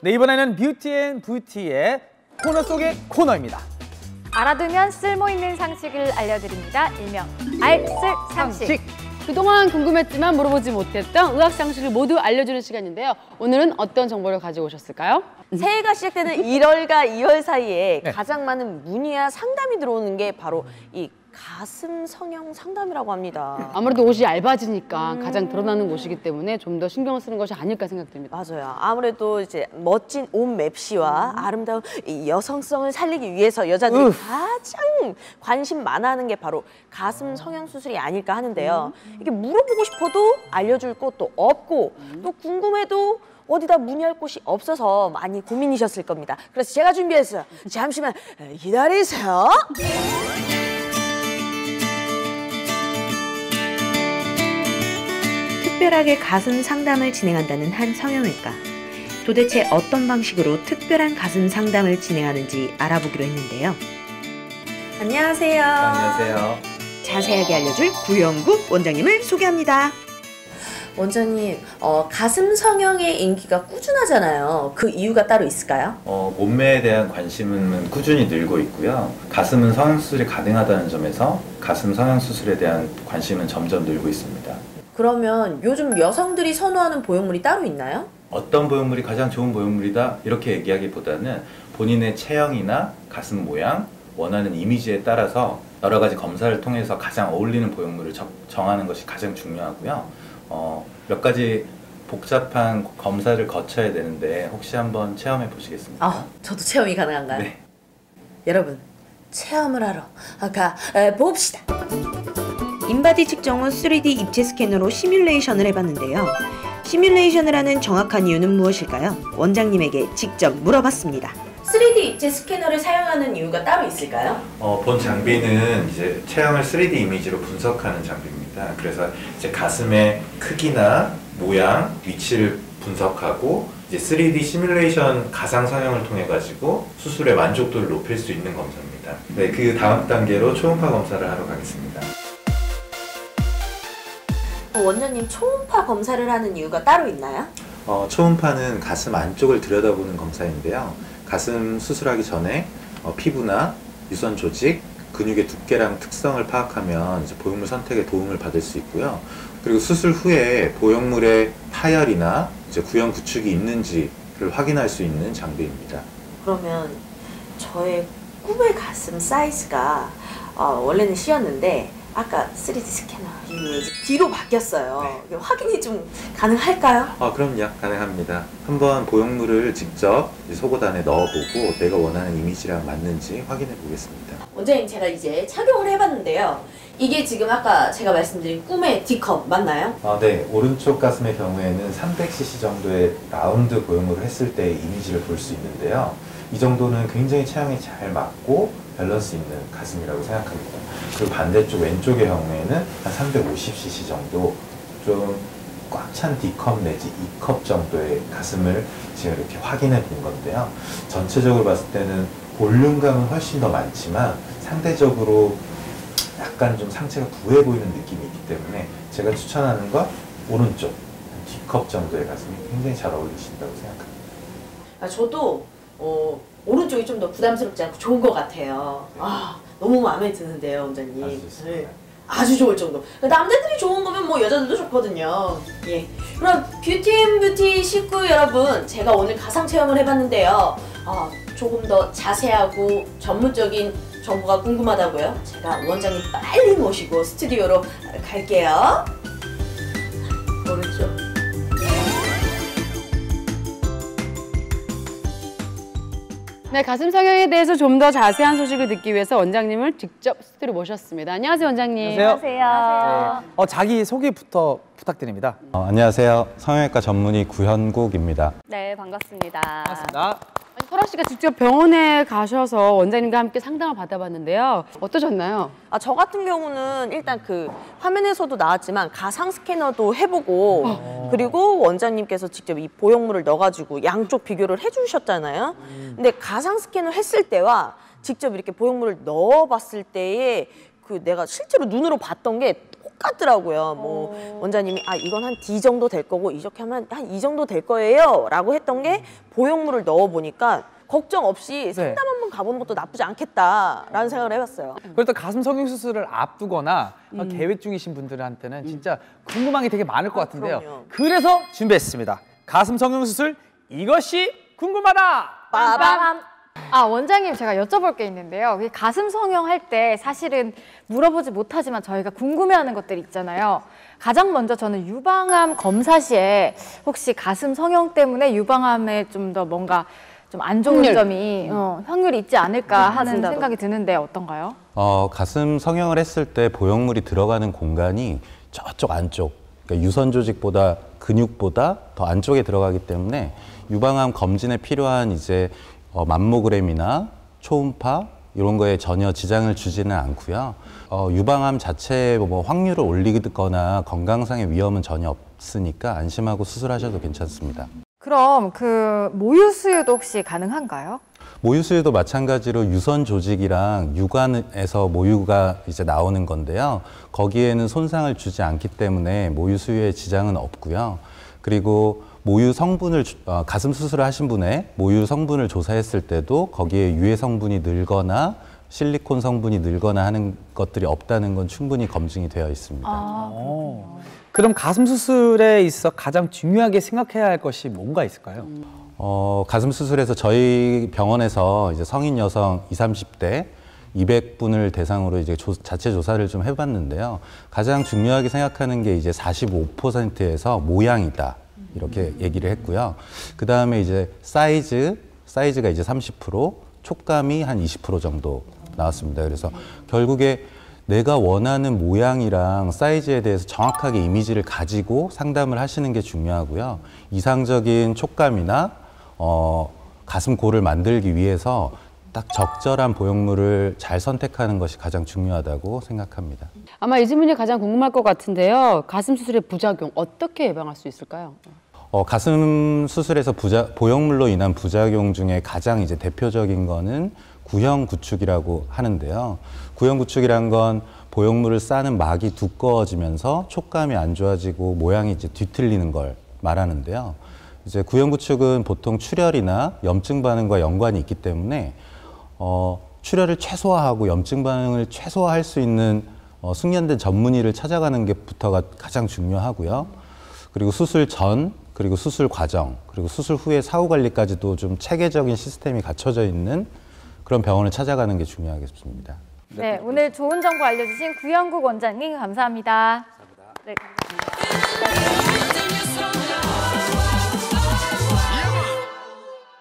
네, 이번에는 뷰티앤부티의 코너 속의 코너입니다. 알아두면 쓸모있는 상식을 알려드립니다. 일명 알쓸상식. 그동안 궁금했지만 물어보지 못했던 의학 상식을 모두 알려주는 시간인데요. 오늘은 어떤 정보를 가지고 오셨을까요? 새해가 시작되는 1월과 2월 사이에 네. 가장 많은 문의와 상담이 들어오는 게 바로 이 가슴 성형 상담이라고 합니다. 아무래도 옷이 얇아지니까 가장 드러나는 곳이기 때문에 좀 더 신경을 쓰는 것이 아닐까 생각됩니다. 맞아요. 아무래도 이제 멋진 옷 맵시와 아름다운 이 여성성을 살리기 위해서 여자들이 가장 관심 많아하는 게 바로 가슴 성형 수술이 아닐까 하는데요. 이게 물어보고 싶어도 알려줄 곳도 없고 또 궁금해도 어디다 문의할 곳이 없어서 많이 고민이셨을 겁니다. 그래서 제가 준비했어요. 잠시만 기다리세요. 특별하게 가슴 상담을 진행한다는 한 성형외과. 도대체 어떤 방식으로 특별한 가슴 상담을 진행하는지 알아보기로 했는데요. 안녕하세요. 안녕하세요. 자세하게 알려줄 구영국 원장님을 소개합니다. 원장님, 가슴 성형의 인기가 꾸준하잖아요. 그 이유가 따로 있을까요? 몸매에 대한 관심은 꾸준히 늘고 있고요. 가슴은 성형수술이 가능하다는 점에서 가슴 성형수술에 대한 관심은 점점 늘고 있습니다. 그러면 요즘 여성들이 선호하는 보형물이 따로 있나요? 어떤 보형물이 가장 좋은 보형물이다 이렇게 얘기하기보다는 본인의 체형이나 가슴 모양, 원하는 이미지에 따라서 여러 가지 검사를 통해서 가장 어울리는 보형물을 정하는 것이 가장 중요하고요. 몇 가지 복잡한 검사를 거쳐야 되는데 혹시 한번 체험해 보시겠습니까? 저도 체험이 가능한가요? 네. 여러분, 체험을 하러 봅시다. 인바디 측정 후 3D 입체 스캐너로 시뮬레이션을 해봤는데요. 시뮬레이션을 하는 정확한 이유는 무엇일까요? 원장님에게 직접 물어봤습니다. 3D 입체 스캐너를 사용하는 이유가 따로 있을까요? 본 장비는 이제 체형을 3D 이미지로 분석하는 장비입니다. 그래서 이제 가슴의 크기나 모양, 위치를 분석하고 이제 3D 시뮬레이션 가상 성형을 통해 가지고 수술의 만족도를 높일 수 있는 검사입니다. 네, 그 다음 단계로 초음파 검사를 하러 가겠습니다. 원장님, 초음파 검사를 하는 이유가 따로 있나요? 초음파는 가슴 안쪽을 들여다보는 검사인데요. 가슴 수술하기 전에 피부나 유선 조직, 근육의 두께랑 특성을 파악하면 이제 보형물 선택에 도움을 받을 수 있고요. 그리고 수술 후에 보형물의 파열이나 이제 구형 구축이 있는지를 확인할 수 있는 장비입니다. 그러면 저의 꿈의 가슴 사이즈가 원래는 C였는데 아까 3D 스캐너 이후에 D로 바뀌었어요. 네. 확인이 좀 가능할까요? 그럼요. 가능합니다. 한번 보형물을 직접 속옷 안에 넣어보고 내가 원하는 이미지랑 맞는지 확인해 보겠습니다. 원장님, 제가 이제 착용을 해봤는데요. 이게 지금 아까 제가 말씀드린 꿈의 D컵 맞나요? 네. 오른쪽 가슴의 경우에는 300cc 정도의 라운드 보형물을 했을 때 이미지를 볼 수 있는데요. 이 정도는 굉장히 체형에 잘 맞고 밸런스 있는 가슴이라고 생각합니다. 그리고 반대쪽 왼쪽의 경우에는 한 350cc 정도 좀 꽉 찬 D컵 내지 E컵 정도의 가슴을 제가 이렇게 확인해 본 건데요. 전체적으로 봤을 때는 볼륨감은 훨씬 더 많지만 상대적으로 약간 좀 상체가 부해 보이는 느낌이 있기 때문에 제가 추천하는 건 오른쪽 D컵 정도의 가슴이 굉장히 잘 어울리신다고 생각합니다. 저도 오른쪽이 좀 더 부담스럽지 않고 좋은 것 같아요. 너무 마음에 드는데요, 원장님. 아주 좋습니다. 네. 아주 좋을 정도. 남자들이 좋은 거면 뭐 여자들도 좋거든요. 예. 그럼 뷰티앤뷰티 식구 여러분, 제가 오늘 가상 체험을 해봤는데요. 조금 더 자세하고 전문적인 정보가 궁금하다고요? 제가 원장님 빨리 모시고 스튜디오로 갈게요. 오른쪽. 네, 가슴 성형에 대해서 좀 더 자세한 소식을 듣기 위해서 원장님을 직접 스튜디오로 모셨습니다. 안녕하세요, 원장님. 안녕하세요. 네. 자기 소개부터 부탁드립니다. 안녕하세요. 성형외과 전문의 구현국입니다. 네, 반갑습니다. 반갑습니다. 설아 씨가 직접 병원에 가셔서 원장님과 함께 상담을 받아봤는데요. 어떠셨나요? 저 같은 경우는 일단 그 화면에서도 나왔지만 가상 스캐너도 해보고 그리고 원장님께서 직접 이 보형물을 넣어가지고 양쪽 비교를 해주셨잖아요. 근데 가상 스캐너 했을 때와 직접 이렇게 보형물을 넣어봤을 때의 그 내가 실제로 눈으로 봤던 게 똑같더라고요. 뭐 원장님이 이건 한 D 정도 될 거고 이렇게 하면 한 이 정도 될 거예요 라고 했던 게 보형물을 넣어 보니까 걱정 없이 상담 한번 가보는 것도 나쁘지 않겠다라는 생각을 해봤어요. 그렇다 가슴 성형 수술을 앞두거나 계획 중이신 분들한테는 진짜 궁금한 게 되게 많을 것 같은데요. 그럼요. 그래서 준비했습니다. 가슴 성형 수술 이것이 궁금하다. 빠밤. 원장님 제가 여쭤볼 게 있는데요. 가슴 성형할 때 사실은 물어보지 못하지만 저희가 궁금해하는 것들이 있잖아요. 가장 먼저 저는 유방암 검사 시에 혹시 가슴 성형 때문에 유방암에 좀 더 뭔가 좀 안 좋은 점이 확률이 있지 않을까 하는 생각이 드는데 어떤가요? 가슴 성형을 했을 때 보형물이 들어가는 공간이 저쪽 안쪽, 그러니까 유선 조직보다 근육보다 더 안쪽에 들어가기 때문에 유방암 검진에 필요한 이제 맘모그램이나 초음파 이런 거에 전혀 지장을 주지는 않고요. 유방암 자체의 뭐 확률을 올리거나 건강상의 위험은 전혀 없으니까 안심하고 수술하셔도 괜찮습니다. 그럼 그 모유 수유도 혹시 가능한가요? 모유 수유도 마찬가지로 유선 조직이랑 유관에서 모유가 이제 나오는 건데요. 거기에는 손상을 주지 않기 때문에 모유 수유에 지장은 없고요. 그리고 모유 성분을 가슴 수술을 하신 분의 모유 성분을 조사했을 때도 거기에 유해 성분이 늘거나 실리콘 성분이 늘거나 하는 것들이 없다는 건 충분히 검증이 되어 있습니다. 그럼 가슴 수술에 있어 가장 중요하게 생각해야 할 것이 뭔가 있을까요? 가슴 수술에서 저희 병원에서 이제 성인 여성 20, 30대 200분을 대상으로 이제 자체 조사를 좀 해봤는데요. 가장 중요하게 생각하는 게 이제 45%에서 모양이다. 이렇게 얘기를 했고요. 그 다음에 이제 사이즈가 이제 30%, 촉감이 한 20% 정도 나왔습니다. 그래서 결국에 내가 원하는 모양이랑 사이즈에 대해서 정확하게 이미지를 가지고 상담을 하시는 게 중요하고요. 이상적인 촉감이나 가슴골을 만들기 위해서 딱 적절한 보형물을 잘 선택하는 것이 가장 중요하다고 생각합니다. 아마 이 질문이 가장 궁금할 것 같은데요. 가슴 수술의 부작용 어떻게 예방할 수 있을까요? 가슴 수술에서 보형물로 인한 부작용 중에 가장 이제 대표적인 거는 구형 구축이라고 하는데요. 구형 구축이란 건 보형물을 싸는 막이 두꺼워지면서 촉감이 안 좋아지고 모양이 이제 뒤틀리는 걸 말하는데요. 이제 구형 구축은 보통 출혈이나 염증 반응과 연관이 있기 때문에 출혈을 최소화하고 염증 반응을 최소화할 수 있는 숙련된 전문의를 찾아가는 게부터가 가장 중요하고요. 그리고 수술 전, 그리고 수술 과정, 그리고 수술 후의 사후 관리까지도 좀 체계적인 시스템이 갖춰져 있는 그런 병원을 찾아가는 게 중요하겠습니다. 네, 오늘 좋은 정보 알려주신 구영국 원장님 감사합니다. 네, 감사합니다.